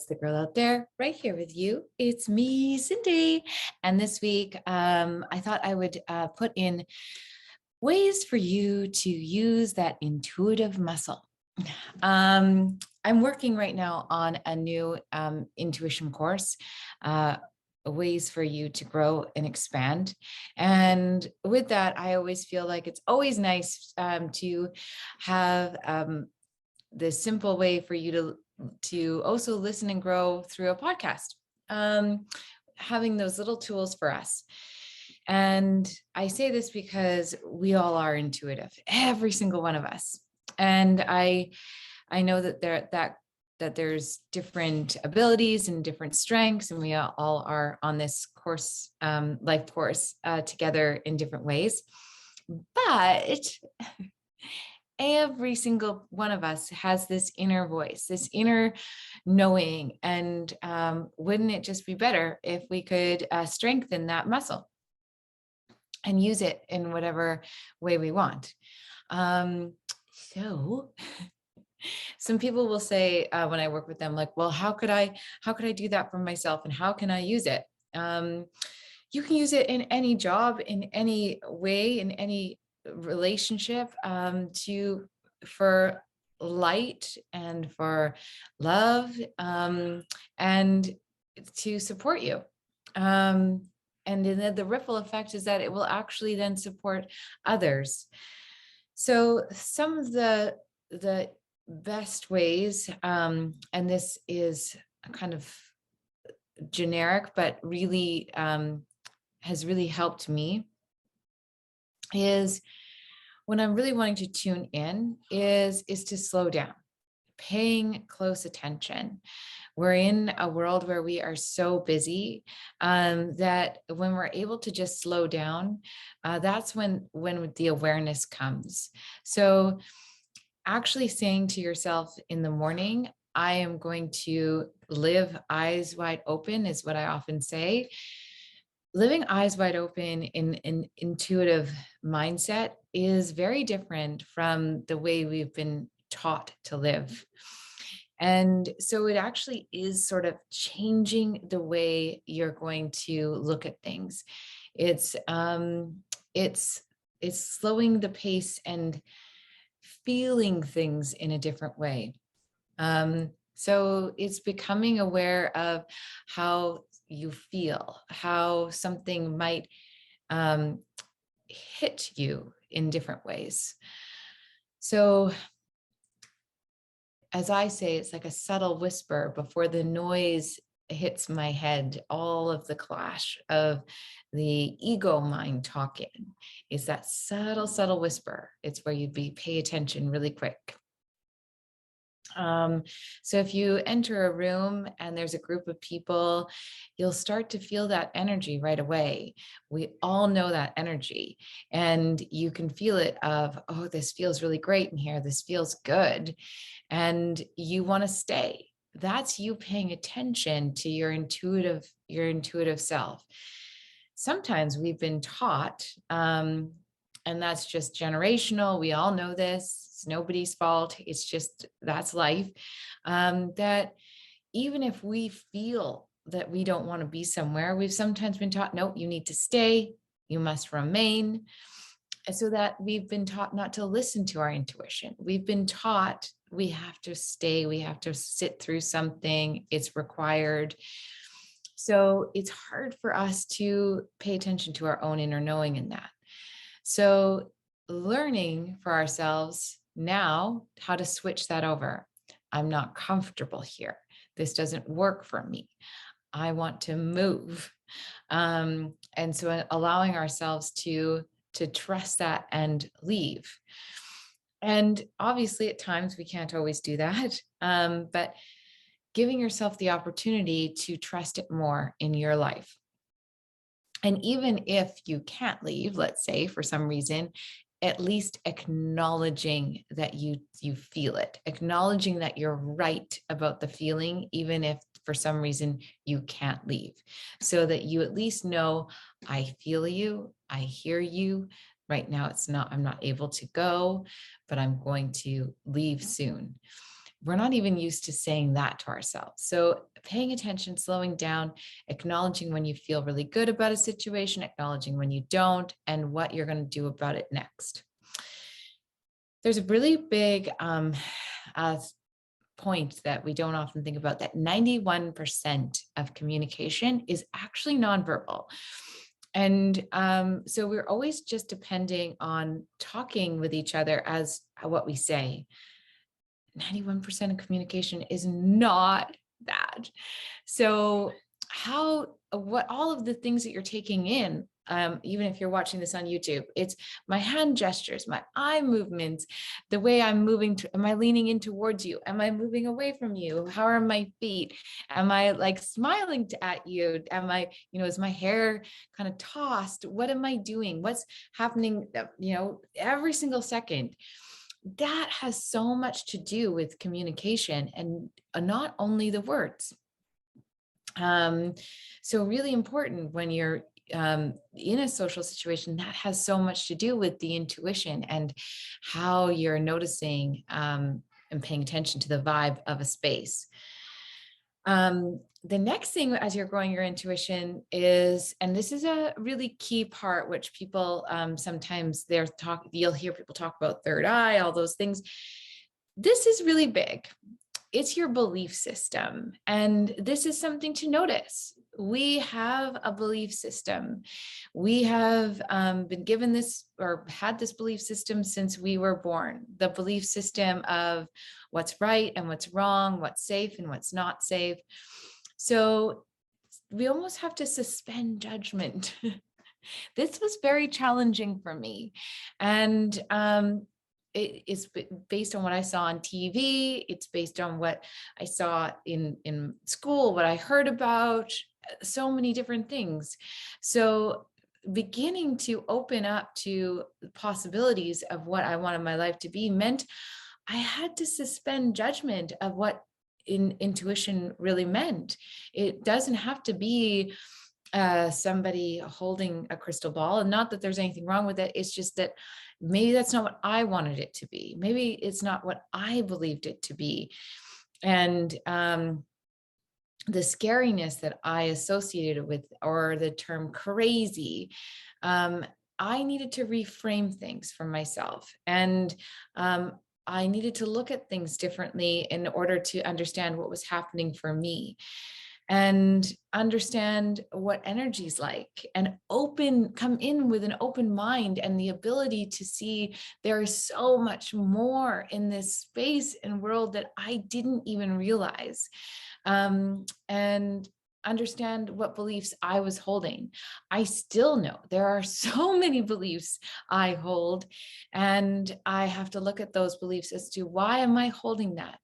it's the girl out there right here with you. It's me, Cindy. And this week, I thought I would put in ways for you to use that intuitive muscle. I'm working right now on a new intuition course, ways for you to grow and expand. And with that, I always feel like it's always nice to have this simple way for you to also listen and grow through a podcast, having those little tools for us. And I say this because we all are intuitive, every single one of us. And I know that there's different abilities and different strengths, and we all are on this course, life course, together in different ways. But every single one of us has this inner voice, this inner knowing. And wouldn't it just be better if we could strengthen that muscle and use it in whatever way we want? So some people will say when I work with them, like, well, how could I do that for myself, and how can I use it? You can use it in any job, in any way, in any relationship, for light and for love, and to support you. And then the ripple effect is that it will actually then support others. So some of the best ways, and this is kind of generic, but really has really helped me, is when I'm really wanting to tune in is to slow down, paying close attention. We're in a world where we are so busy that when we're able to just slow down, that's when the awareness comes. So actually saying to yourself in the morning, I am going to live eyes wide open, is what I often say. Living eyes wide open in an intuitive mindset is very different from the way we've been taught to live. And so it actually is sort of changing the way you're going to look at things. It's slowing the pace and feeling things in a different way. So it's becoming aware of how you feel, how something might hit you in different ways. So as I say, it's like a subtle whisper before the noise hits my head, all of the clash of the ego mind talking. Is that subtle whisper. It's where you'd pay attention really quick. So if you enter a room and there's a group of people, you'll start to feel that energy right away. We all know that energy, and you can feel it of, oh, this feels really great in here. This feels good. And you want to stay. That's you paying attention to your intuitive self. Sometimes we've been taught, and that's just generational. We all know this. It's nobody's fault. It's just, that's life. That even if we feel that we don't want to be somewhere, we've sometimes been taught, no, you need to stay. You must remain. And so that we've been taught not to listen to our intuition. We've been taught we have to stay. We have to sit through something. It's required. So it's hard for us to pay attention to our own inner knowing in that. So learning for ourselves now how to switch that over. I'm not comfortable here. This doesn't work for me. I want to move. And so allowing ourselves to trust that and leave. And obviously at times we can't always do that. But giving yourself the opportunity to trust it more in your life. And even if you can't leave, let's say for some reason, at least acknowledging that you feel it, acknowledging that you're right about the feeling, even if for some reason you can't leave, so that you at least know, I feel you, I hear you. Right now I'm not able to go, but I'm going to leave soon. we're not even used to saying that to ourselves. So paying attention, slowing down, acknowledging when you feel really good about a situation, acknowledging when you don't, and what you're going to do about it next. There's a really big point that we don't often think about, that 91% of communication is actually nonverbal. And so we're always just depending on talking with each other as what we say. 91% of communication is not that. So what all of the things that you're taking in, even if you're watching this on YouTube, it's my hand gestures, my eye movements, the way I'm moving, am I leaning in towards you? Am I moving away from you? How are my feet? Am I like smiling at you? Am I, is my hair kind of tossed? What am I doing? What's happening, every single second? That has so much to do with communication, and not only the words. So really important when you're in a social situation, that has so much to do with the intuition and how you're noticing and paying attention to the vibe of a space. The next thing as you're growing your intuition is, and this is a really key part, which people sometimes you'll hear people talk about third eye, all those things. This is really big. It's your belief system. And this is something to notice. We have a belief system. We have been given this or had this belief system since we were born. The belief system of what's right and what's wrong, what's safe and what's not safe. So we almost have to suspend judgment. This was very challenging for me. And it is based on what I saw on TV. It's based on what I saw in school, what I heard about, so many different things. So beginning to open up to the possibilities of what I wanted my life to be meant I had to suspend judgment of what intuition really meant. It doesn't have to be somebody holding a crystal ball, and not that there's anything wrong with it. It's just that maybe that's not what I wanted it to be. Maybe it's not what I believed it to be. And the scariness that I associated with, or the term crazy, I needed to reframe things for myself. And I needed to look at things differently in order to understand what was happening for me and understand what energy's like, and come in with an open mind and the ability to see there is so much more in this space and world that I didn't even realize. And understand what beliefs I was holding. I still know there are so many beliefs I hold, and I have to look at those beliefs as to why am I holding that?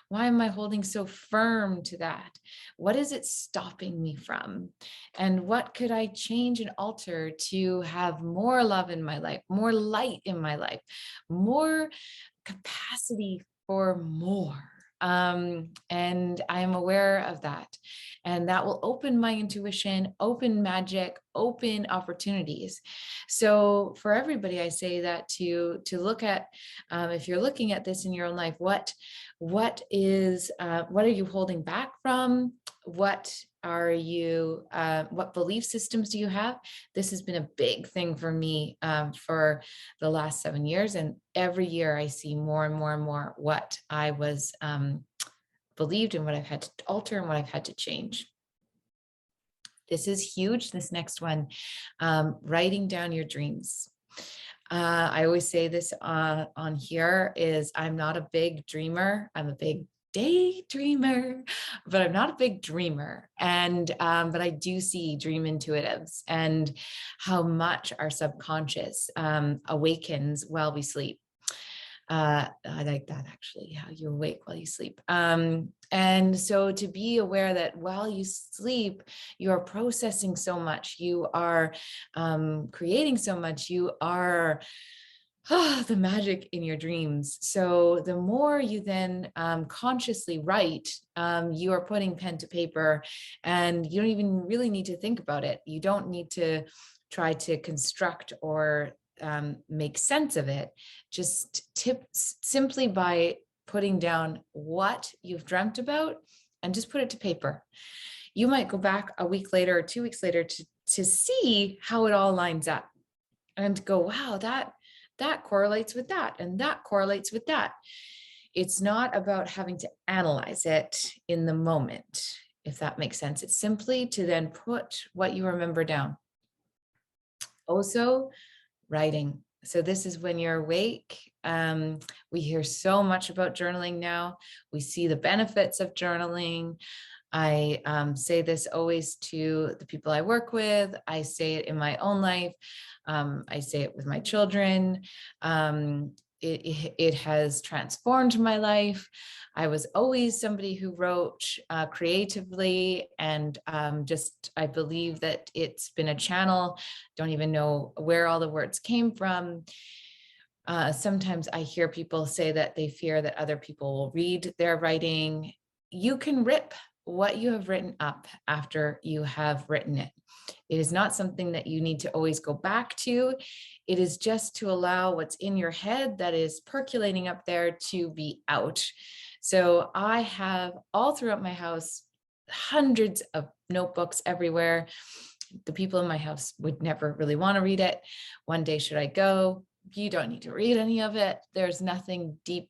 Why am I holding so firm to that? What is it stopping me from? And what could I change and alter to have more love in my life, more light in my life, more capacity for more? And I am aware of that. And that will open my intuition, open magic, open opportunities. So for everybody, I say that to look at, if you're looking at this in your own life, what are you holding back from? What belief systems do you have? This has been a big thing for me for the last 7 years. And every year I see more and more and more what I was believed and what I've had to alter and what I've had to change. This is huge. This next one, writing down your dreams. I always say this on here is I'm not a big dreamer. I'm a big daydreamer, but I'm not a big dreamer. And but I do see dream intuitives and how much our subconscious awakens while we sleep. I like that, actually, how you awake while you sleep. And so to be aware that while you sleep, you are processing so much, you are creating so much, you are the magic in your dreams. So the more you then consciously write, you are putting pen to paper, and you don't even really need to think about it. You don't need to try to construct or make sense of it. Just simply by putting down what you've dreamt about and just put it to paper. You might go back a week later or 2 weeks later to see how it all lines up and go, wow, that correlates with that, and that correlates with that. It's not about having to analyze it in the moment, if that makes sense. It's simply to then put what you remember down. Also, writing. So this is when you're awake. We hear so much about journaling now. We see the benefits of journaling. I say this always to the people I work with. I say it in my own life. I say it with my children. It has transformed my life. I was always somebody who wrote creatively, and I believe that it's been a channel. Don't even know where all the words came from. Sometimes I hear people say that they fear that other people will read their writing. You can rip what you have written up after you have written it. It is not something that you need to always go back to. It is just to allow what's in your head that is percolating up there to be out. So I have all throughout my house, hundreds of notebooks everywhere. The people in my house would never really want to read it. One day, should I go? You don't need to read any of it. There's nothing deep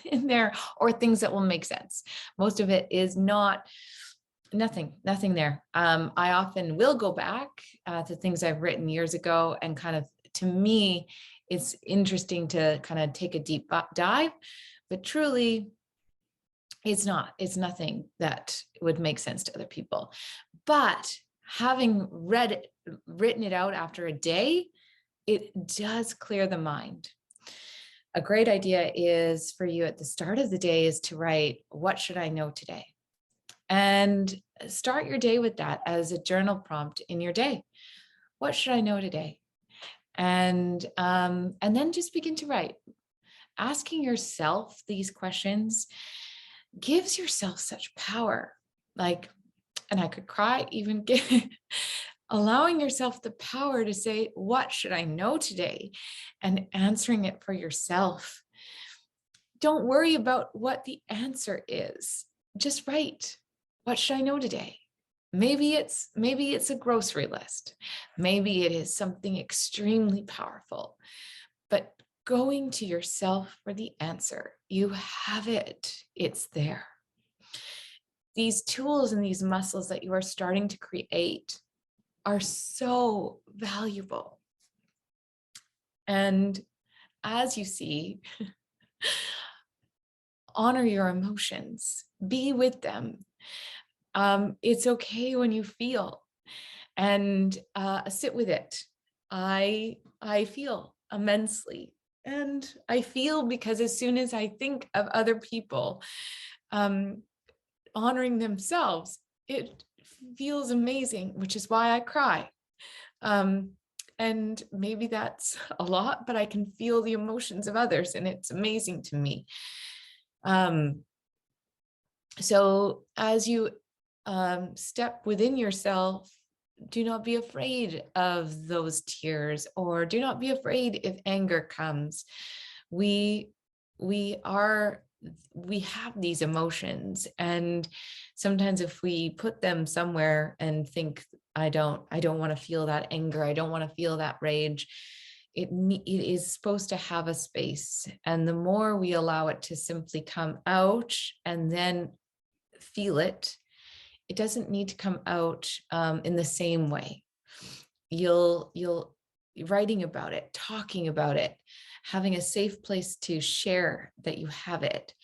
in there or things that will make sense. Most of it is nothing there. I often will go back to things I've written years ago, and kind of, to me, it's interesting to kind of take a deep dive, but truly it's nothing that would make sense to other people. But having written it out after a day, it does clear the mind. A great idea is for you at the start of the day is to write, what should I know today? And start your day with that as a journal prompt in your day. What should I know today? And then just begin to write. Asking yourself these questions gives yourself such power. Like, and I could cry even allowing yourself the power to say, what should I know today? And answering it for yourself. Don't worry about what the answer is. Just write, what should I know today? Maybe it's a grocery list. Maybe it is something extremely powerful. But going to yourself for the answer, you have it. It's there. These tools and these muscles that you are starting to create are so valuable. And as you see, honor your emotions, be with them. It's okay when you feel, and sit with it. I feel immensely, and I feel because as soon as I think of other people honoring themselves, it feels amazing, which is why I cry. And maybe that's a lot, but I can feel the emotions of others, and it's amazing to me. So as you step within yourself, do not be afraid of those tears, or do not be afraid if anger comes. We have these emotions, and sometimes if we put them somewhere and think, I don't want to feel that anger, I don't want to feel that rage, it is supposed to have a space. And the more we allow it to simply come out and then feel it, it doesn't need to come out in the same way. You'll writing about it, talking about it, having a safe place to share that you have it,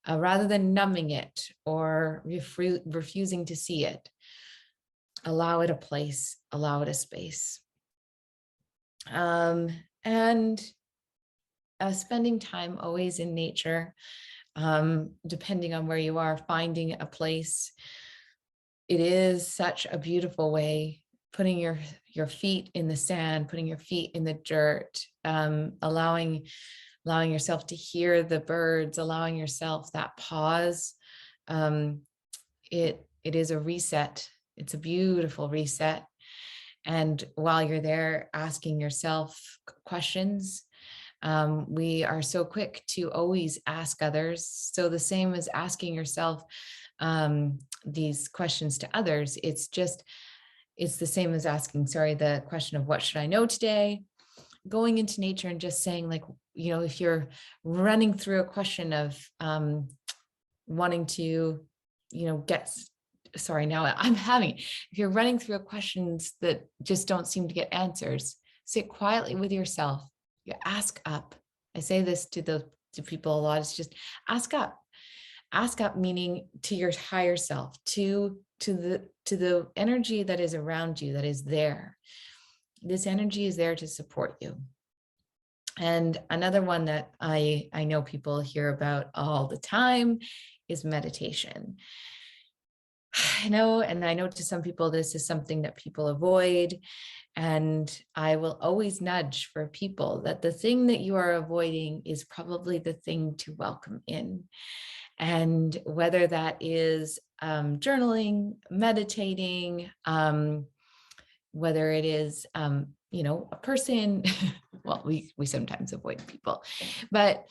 rather than numbing it or refusing to see it. Allow it a place, allow it a space. And spending time always in nature, depending on where you are, finding a place. It is such a beautiful way, putting your feet in the sand, putting your feet in the dirt, allowing yourself to hear the birds, allowing yourself that pause. It is a reset. It's a beautiful reset. And while you're there, asking yourself questions, We are so quick to always ask others. So the same as asking yourself these questions to others, it's the same as asking, the question of what should I know today? Going into nature and just saying, like, if you're running through a question of wanting to, get, sorry, now I'm having, if you're running through questions that just don't seem to get answers, sit quietly with yourself. You ask up. I say this to people a lot. It's just ask up. Ask up, meaning to your higher self, to the energy that is around you, that is there. This energy is there to support you. And another one that I know people hear about all the time is meditation. I know to some people, this is something that people avoid. And I will always nudge for people that the thing that you are avoiding is probably the thing to welcome in. And whether that is journaling, meditating, whether it is, a person, well, we sometimes avoid people, but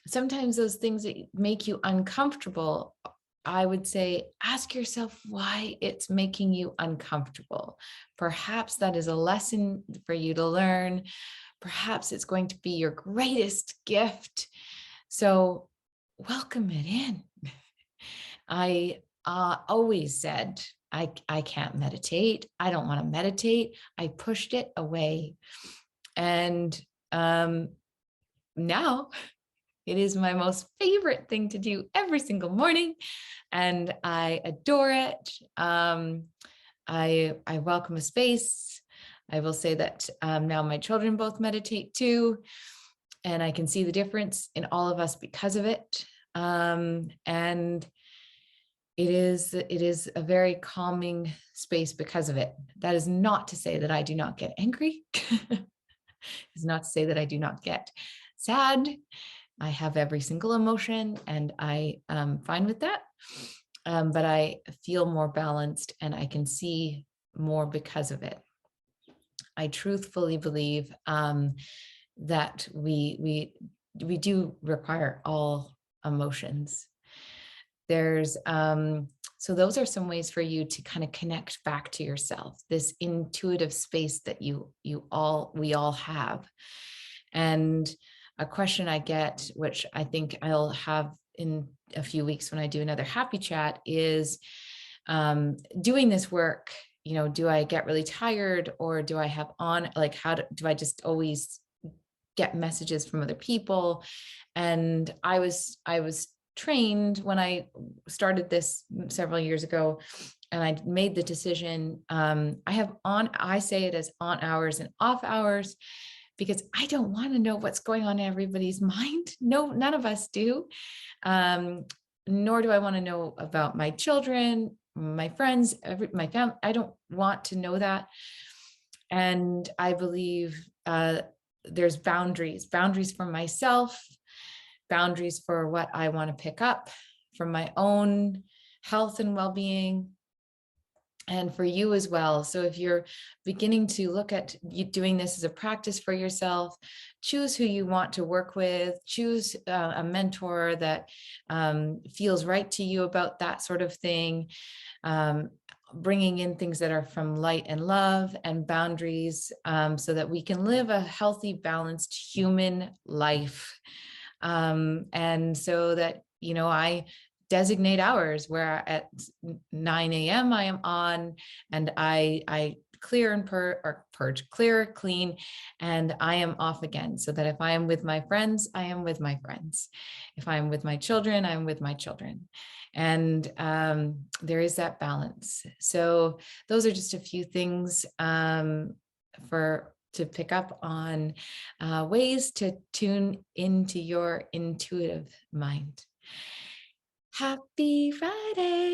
sometimes those things that make you uncomfortable, I would say, ask yourself why it's making you uncomfortable. Perhaps that is a lesson for you to learn. Perhaps it's going to be your greatest gift. So welcome it in. I always said, I can't meditate. I don't want to meditate. I pushed it away. And now it is my most favorite thing to do every single morning. And I adore it. I welcome a space. I will say that now my children both meditate too. And I can see the difference in all of us because of it. And it is a very calming space because of it. That is not to say that I do not get angry. It's not to say that I do not get sad. I have every single emotion and I am fine with that. But I feel more balanced and I can see more because of it. I truthfully believe that we do require all emotions. There's so those are some ways for you to kind of connect back to yourself, this intuitive space that we all have. And a question I get, which I think I'll have in a few weeks when I do another happy chat, is doing this work, do I get really tired, or do I have do I just always get messages from other people? And I was trained when I started this several years ago, and I made the decision. I say it as on hours and off hours, because I don't want to know what's going on in everybody's mind. No, none of us do. Nor do I want to know about my children, my friends, my family. I don't want to know that. And I believe there's boundaries for myself, boundaries for what I want to pick up from my own health and well-being, and for you as well. So if you're beginning to look at you doing this as a practice for yourself, choose who you want to work with, choose a mentor that feels right to you about that sort of thing, bringing in things that are from light and love and boundaries, so that we can live a healthy, balanced human life. And so that, I designate hours where at 9 a.m. I am on, and I clear and purge, clear, clean, and I am off again. So that if I am with my friends, I am with my friends. If I'm with my children, I'm with my children. And there is that balance. So those are just a few things to pick up on, ways to tune into your intuitive mind. Happy Friday.